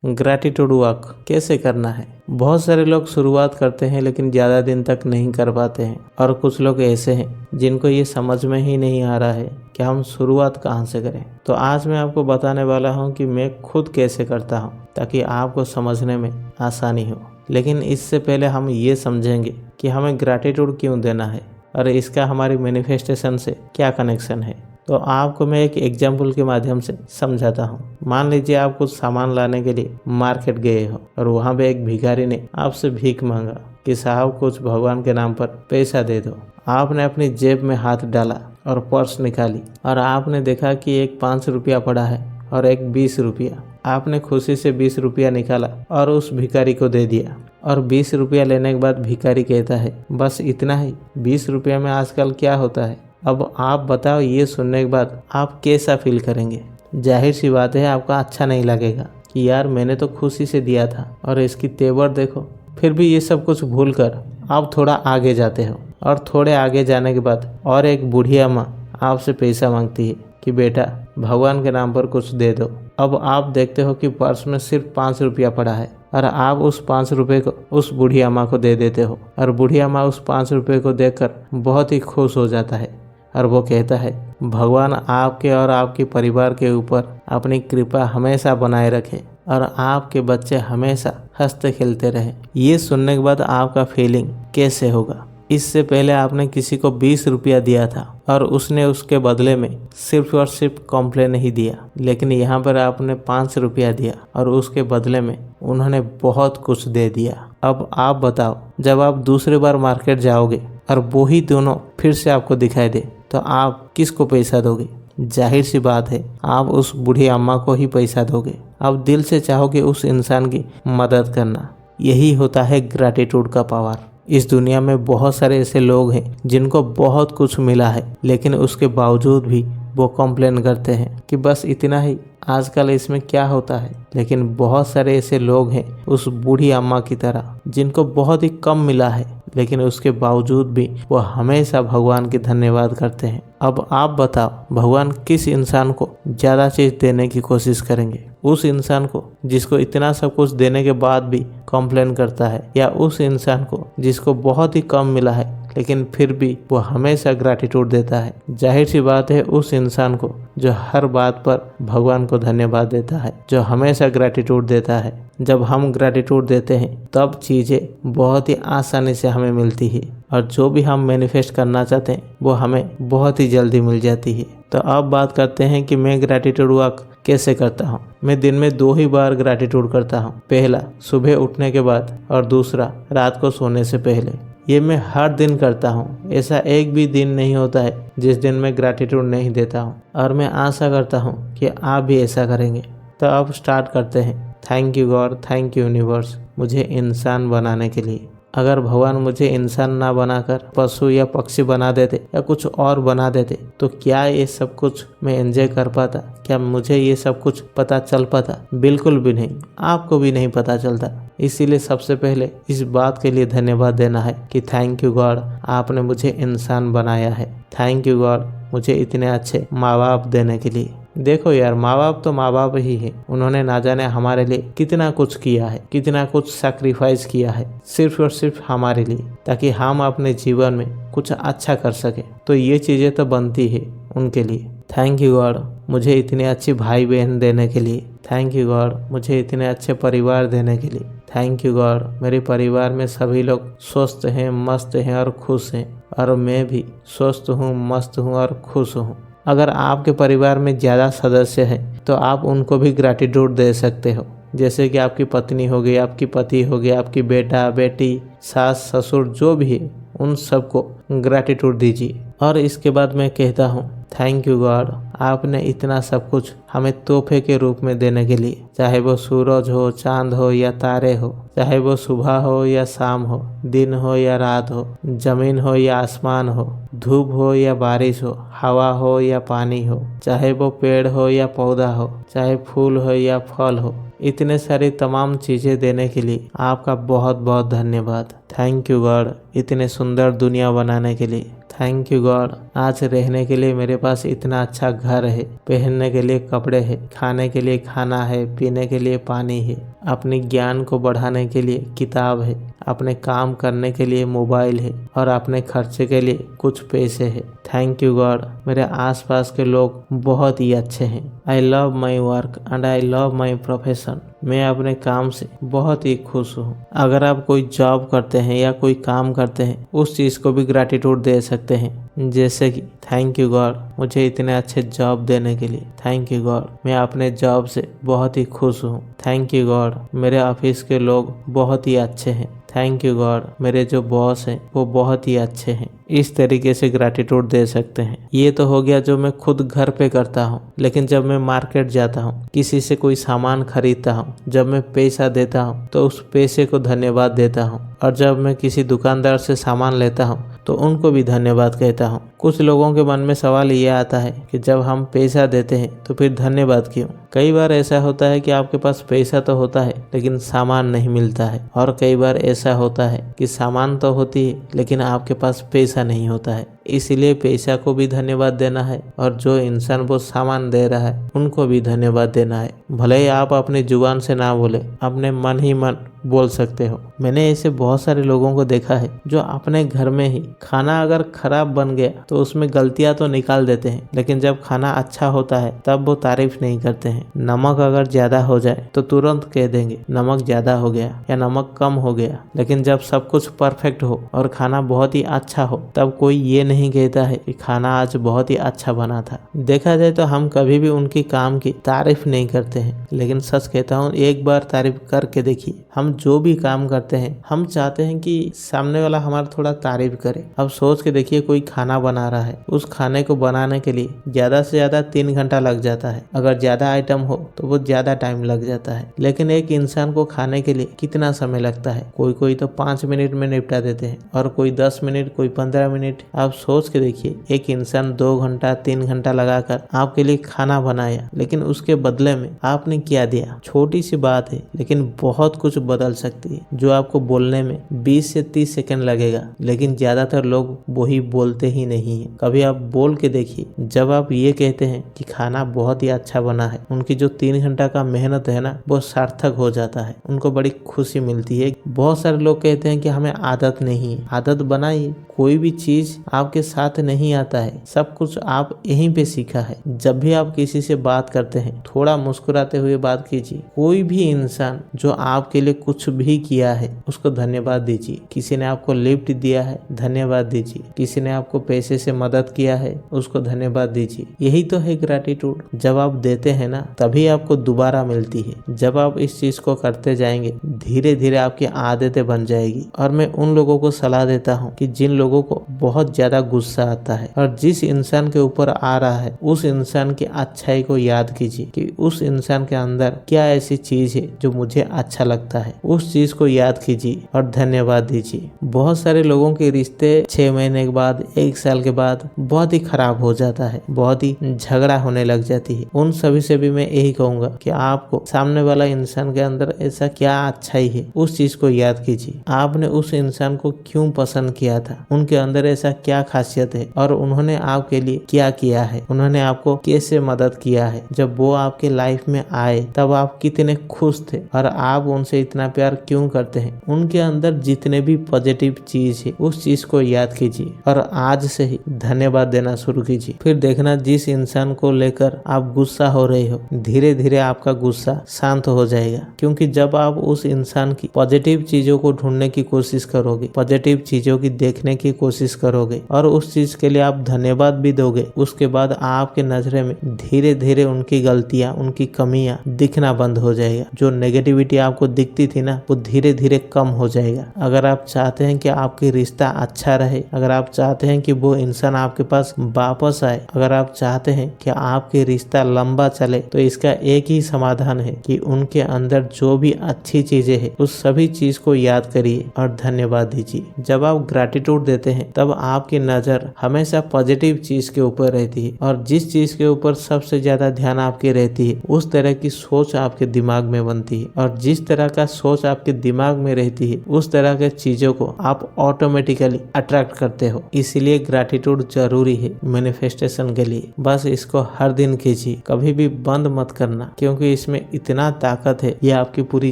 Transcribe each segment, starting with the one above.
Gratitude work कैसे करना है। बहुत सारे लोग शुरुआत करते हैं लेकिन ज़्यादा दिन तक नहीं कर पाते हैं, और कुछ लोग ऐसे हैं जिनको ये समझ में ही नहीं आ रहा है कि हम शुरुआत कहाँ से करें। तो आज मैं आपको बताने वाला हूँ कि मैं खुद कैसे करता हूँ, ताकि आपको समझने में आसानी हो। लेकिन इससे पहले हम ये समझेंगे कि हमें ग्रैटिट्यूड क्यों देना है और इसका हमारी मैनिफेस्टेशन से क्या कनेक्शन है। तो आपको मैं एक एग्जाम्पल के माध्यम से समझाता हूँ। मान लीजिए आप कुछ सामान लाने के लिए मार्केट गए हो और वहाँ पे एक भिखारी ने आपसे भीख मांगा कि साहब कुछ भगवान के नाम पर पैसा दे दो। आपने अपनी जेब में हाथ डाला और पर्स निकाली और आपने देखा कि एक 5 रुपया पड़ा है और एक 20 रुपया। आपने खुशी से 20 रुपया निकाला और उस भिखारी को दे दिया, और 20 रुपया लेने के बाद भिखारी कहता है बस इतना ही, 20 रुपया में आजकल क्या होता है। अब आप बताओ, ये सुनने के बाद आप कैसा फील करेंगे। जाहिर सी बात है आपका अच्छा नहीं लगेगा कि यार मैंने तो खुशी से दिया था और इसकी तेवर देखो। फिर भी ये सब कुछ भूल कर आप थोड़ा आगे जाते हो, और थोड़े आगे जाने के बाद और एक बुढ़िया माँ आपसे पैसा मांगती है कि बेटा भगवान के नाम पर कुछ दे दो। अब आप देखते हो कि पर्स में सिर्फ 5 रुपया पड़ा है और आप उस 5 रुपये को उस बुढ़िया माँ को दे देते हो, और बुढ़िया माँ उस 5 रुपये को देखकर बहुत ही खुश हो जाता है और वो कहता है भगवान आपके और आपके परिवार के ऊपर अपनी कृपा हमेशा बनाए रखे और आपके बच्चे हमेशा हंसते खेलते रहें। ये सुनने के बाद आपका फीलिंग कैसे होगा। इससे पहले आपने किसी को 20 रुपया दिया था और उसने उसके बदले में सिर्फ और सिर्फ कॉम्प्लेन ही दिया, लेकिन यहाँ पर आपने 5 रुपया दिया और उसके बदले में उन्होंने बहुत कुछ दे दिया। अब आप बताओ, जब आप दूसरी बार मार्केट जाओगे और वही दोनों फिर से आपको दिखाई दे तो आप किसको पैसा दोगे। जाहिर सी बात है आप उस बूढ़ी अम्मा को ही पैसा दोगे। आप दिल से चाहोगे उस इंसान की मदद करना। यही होता है ग्रैटिट्यूड का पावर। इस दुनिया में बहुत सारे ऐसे लोग हैं जिनको बहुत कुछ मिला है, लेकिन उसके बावजूद भी वो कंप्लेन करते हैं कि बस इतना ही, आजकल इसमें क्या होता है। लेकिन बहुत सारे ऐसे लोग हैं उस बूढ़ी अम्मा की तरह जिनको बहुत ही कम मिला है, लेकिन उसके बावजूद भी वो हमेशा भगवान की धन्यवाद करते हैं। अब आप बताओ, भगवान किस इंसान को ज़्यादा चीज़ देने की कोशिश करेंगे? उस इंसान को जिसको इतना सब कुछ देने के बाद भी कंप्लेन करता है, या उस इंसान को जिसको बहुत ही कम मिला है लेकिन फिर भी वो हमेशा ग्रैटिट्यूड देता है? जाहिर सी बात है उस इंसान को जो हर बात पर भगवान को धन्यवाद देता है, जो हमेशा ग्रैटिट्यूड देता है। जब हम ग्रैटिट्यूड देते हैं तब चीज़ें बहुत ही आसानी से हमें मिलती है, और जो भी हम मैनिफेस्ट करना चाहते हैं वो हमें बहुत ही जल्दी मिल जाती है। तो अब बात करते हैं कि मैं ग्रैटिट्यूड वर्क कैसे करता हूँ। मैं दिन में 2 ही बार ग्रैटिट्यूड करता हूँ। पहला सुबह उठने के बाद और दूसरा रात को सोने से पहले। ये मैं हर दिन करता हूँ। ऐसा एक भी दिन नहीं होता है जिस दिन मैं ग्रैटिट्यूड नहीं देता हूँ, और मैं आशा करता हूँ कि आप भी ऐसा करेंगे। तो अब स्टार्ट करते हैं। Thank you God, thank you universe, मुझे इंसान बनाने के लिए। अगर भगवान मुझे इंसान ना बनाकर पशु या पक्षी बना देते या कुछ और बना देते तो क्या ये सब कुछ मैं एंजॉय कर पाता? क्या मुझे ये सब कुछ पता चल पाता? बिल्कुल भी नहीं, आपको भी नहीं पता चलता। इसीलिए सबसे पहले इस बात के लिए धन्यवाद देना है कि थैंक यू गॉड, आपने मुझे इंसान बनाया है। थैंक यू गॉड, मुझे इतने अच्छे माँ बाप देने के लिए। देखो यार, माँ बाप तो माँ बाप ही है। उन्होंने ना जाने हमारे लिए कितना कुछ किया है, कितना कुछ सैक्रिफाइस किया है सिर्फ और सिर्फ हमारे लिए, ताकि हम अपने जीवन में कुछ अच्छा कर सके। तो ये चीज़ें तो बनती है उनके लिए। थैंक यू गॉड, मुझे इतने अच्छे भाई बहन देने के लिए। थैंक यू गॉड, मुझे इतने अच्छे परिवार देने के लिए। थैंक यू गॉड, मेरे परिवार में सभी लोग स्वस्थ हैं, मस्त हैं और खुश हैं, और मैं भी स्वस्थ हूँ, मस्त हूँ और खुश हूँ। अगर आपके परिवार में ज़्यादा सदस्य हैं तो आप उनको भी ग्रैटिट्यूड दे सकते हो। जैसे कि आपकी पत्नी हो गई, आपकी पति हो गया, आपकी बेटा बेटी, सास ससुर, जो भी है उन सबको ग्रैटिट्यूड दीजिए। और इसके बाद मैं कहता हूँ थैंक यू गॉड, आपने इतना सब कुछ हमें तोहफे के रूप में देने के लिए, चाहे वो सूरज हो, चांद हो या तारे हो, चाहे वो सुबह हो या शाम हो, दिन हो या रात हो, जमीन हो या आसमान हो, धूप हो या बारिश हो, हवा हो या पानी हो, चाहे वो पेड़ हो या पौधा हो, चाहे फूल हो या फल हो। इतने सारी तमाम चीज़ें देने के लिए आपका बहुत बहुत धन्यवाद। थैंक यू गॉड, इतने सुंदर दुनिया बनाने के लिए। थैंक यू गॉड, आज रहने के लिए मेरे पास इतना अच्छा घर है, पहनने के लिए कपड़े हैं, खाने के लिए खाना है, पीने के लिए पानी है, अपने ज्ञान को बढ़ाने के लिए किताब है, अपने काम करने के लिए मोबाइल है और अपने खर्चे के लिए कुछ पैसे है। थैंक यू गॉड, मेरे आसपास के लोग बहुत ही अच्छे हैं। I love my work and I love my profession. मैं अपने काम से बहुत ही खुश हूँ। अगर आप कोई जॉब करते हैं या कोई काम करते हैं, उस चीज़ को भी ग्रैटिट्यूड दे सकते हैं, जैसे कि थैंक यू गॉड मुझे इतने अच्छे जॉब देने के लिए। थैंक यू गॉड मैं अपने जॉब से बहुत ही खुश हूँ। थैंक यू गॉड मेरे ऑफिस के लोग बहुत ही अच्छे हैं। थैंक यू गॉड मेरे जो बॉस हैं वो बहुत ही अच्छे हैं। इस तरीके से ग्रैटिट्यूड दे सकते हैं। ये तो हो गया जो मैं खुद घर पे करता हूँ, लेकिन जब मैं मार्केट जाता हूँ, किसी से कोई सामान खरीदता हूँ, जब मैं पैसा देता हूँ तो उस पैसे को धन्यवाद देता हूँ, और जब मैं किसी दुकानदार से सामान लेता हूँ तो उनको भी धन्यवाद कहता हूँ। कुछ लोगों के मन में सवाल ये आता है कि जब हम पैसा देते हैं तो फिर धन्यवाद क्यों? कई बार ऐसा होता है कि आपके पास पैसा तो होता है लेकिन सामान नहीं मिलता है, और कई बार ऐसा होता है कि सामान तो होती है लेकिन आपके पास पैसा नहीं होता है। इसीलिए पैसा को भी धन्यवाद देना है और जो इंसान वो सामान दे रहा है उनको भी धन्यवाद देना है। भले ही आप अपनी जुबान से ना बोले, अपने मन ही मन बोल सकते हो। मैंने ऐसे बहुत सारे लोगों को देखा है जो अपने घर में ही खाना अगर खराब बन गया तो उसमें गलतियां तो निकाल देते हैं, लेकिन जब खाना अच्छा होता है तब वो तारीफ नहीं करते हैं। नमक अगर ज्यादा हो जाए तो तुरंत कह देंगे नमक ज्यादा हो गया या नमक कम हो गया, लेकिन जब सब कुछ परफेक्ट हो और खाना बहुत ही अच्छा हो तब कोई ये नहीं कहता है कि खाना आज बहुत ही अच्छा बना था। देखा जाए तो हम कभी भी उनकी काम की तारीफ नहीं करते हैं, लेकिन सच कहता हूँ एक बार तारीफ करके देखिए। हम जो भी काम करते हैं हम चाहते हैं कि सामने वाला हमारा थोड़ा तारीफ करे। अब सोच के देखिए कोई खाना बना रहा है, उस खाने को बनाने के लिए ज्यादा से ज्यादा 3 घंटा लग जाता है। अगर ज्यादा आइटम हो तो वो ज्यादा टाइम लग जाता है, लेकिन एक इंसान को खाने के लिए कितना समय लगता है? कोई तो 5 मिनट में निपटा देते हैं और कोई 10 मिनट, कोई 15 मिनट। आप सोच के देखिए एक इंसान 2 घंटा 3 घंटा लगाकर आपके लिए खाना बनाया, लेकिन उसके बदले में आपने क्या दिया? छोटी सी बात है लेकिन बहुत कुछ बदल सकती है, जो आपको बोलने में 20 से 30 सेकंड लगेगा, लेकिन ज्यादातर लोग वही बोलते ही नहीं है। कभी आप बोल के देखिए, जब आप ये कहते हैं कि खाना बहुत ही अच्छा बना है, उनकी जो 3 घंटा का मेहनत है ना वो सार्थक हो जाता है, उनको बड़ी खुशी मिलती है। बहुत सारे लोग कहते हैं कि हमें आदत नहीं है। आदत बनाइए। कोई भी चीज आपके साथ नहीं आता है, सब कुछ आप यहीं पे सीखा है। जब भी आप किसी से बात करते हैं थोड़ा मुस्कुराते हुए बात कीजिए। कोई भी इंसान जो आपके लिए कुछ भी किया है उसको धन्यवाद दीजिए। किसी ने आपको लिफ्ट दिया है, धन्यवाद दीजिए। किसी ने आपको पैसे से मदद किया है, उसको धन्यवाद दीजिए। यही तो है ग्रैटिट्यूड। जब आप देते हैं ना तभी आपको दोबारा मिलती है। जब आप इस चीज को करते जाएंगे धीरे धीरे आपकी आदतें बन जाएगी। और मैं उन लोगों को सलाह देता हूँ कि जिन लोगों को बहुत ज्यादा गुस्सा आता है और जिस इंसान के ऊपर आ रहा है उस इंसान की अच्छाई को याद कीजिए कि उस इंसान के अंदर क्या ऐसी चीज है जो मुझे अच्छा लगता है। उस चीज को याद कीजिए और धन्यवाद दीजिए। बहुत सारे लोगों के रिश्ते 6 महीने के बाद, 1 साल के बाद बहुत ही खराब हो जाता है, बहुत ही झगड़ा होने लग जाती है। उन सभी से भी मैं यही कहूंगा कि आपको सामने वाला इंसान के अंदर ऐसा क्या अच्छाई है उस चीज को याद कीजिए। आपने उस इंसान को क्यों पसंद किया था, उनके अंदर ऐसा क्या खासियत है और उन्होंने आपके लिए क्या किया है, उन्होंने आपको कैसे मदद किया है। जब वो आपके लाइफ में आए तब आप कितने खुश थे और आप उनसे इतना प्यार क्यों करते हैं। उनके अंदर जितने भी पॉजिटिव चीज है उस चीज को याद कीजिए और आज से ही धन्यवाद देना शुरू कीजिए। फिर देखना जिस इंसान को लेकर आप गुस्सा हो रहे हो धीरे धीरे आपका गुस्सा शांत हो जाएगा, क्योंकि जब आप उस इंसान की पॉजिटिव चीजों को ढूंढने की कोशिश करोगे, पॉजिटिव चीजों की देखने की कोशिश करोगे और उस चीज के लिए आप धन्यवाद भी दोगे, उसके बाद आपके नजरे में धीरे धीरे उनकी गलतियां, उनकी कमियां दिखना बंद हो जाएगा। जो नेगेटिविटी आपको दिखती थी ना वो धीरे धीरे कम हो जाएगा। अगर आप चाहते हैं कि आपकी रिश्ता अच्छा रहे, अगर आप चाहते हैं कि वो इंसान आपके पास वापस आए, अगर आप चाहते हैं कि आपके रिश्ता लंबा चले, तो इसका एक ही समाधान है कि उनके अंदर जो भी अच्छी चीजें हैं उस सभी चीज को याद करिए और धन्यवाद दीजिए। जब आप ग्रैटिट्यूड देते हैं तब आपकी नज़र हमेशा पॉजिटिव चीज के ऊपर रहती है और जिस चीज के ऊपर सबसे ज्यादा ध्यान आपकी रहती है उस तरह की सोच आपके दिमाग में बनती है और जिस तरह का सोच आपके दिमाग में रहती है उस तरह के चीजों को आप ऑटोमेटिकली अट्रैक्ट करते हो। इसीलिए ग्रैटिट्यूड जरूरी है मैनिफेस्टेशन के लिए। बस इसको हर दिन कीजिए, कभी भी बंद मत करना, क्योंकि इसमें इतना ताकत है, ये आपकी पूरी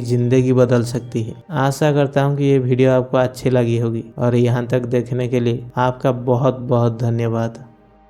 जिंदगी बदल सकती है। आशा करता हूँ कि ये वीडियो आपको अच्छी लगी होगी और यहाँ तक देखने के लिए आपका बहुत बहुत धन्यवाद।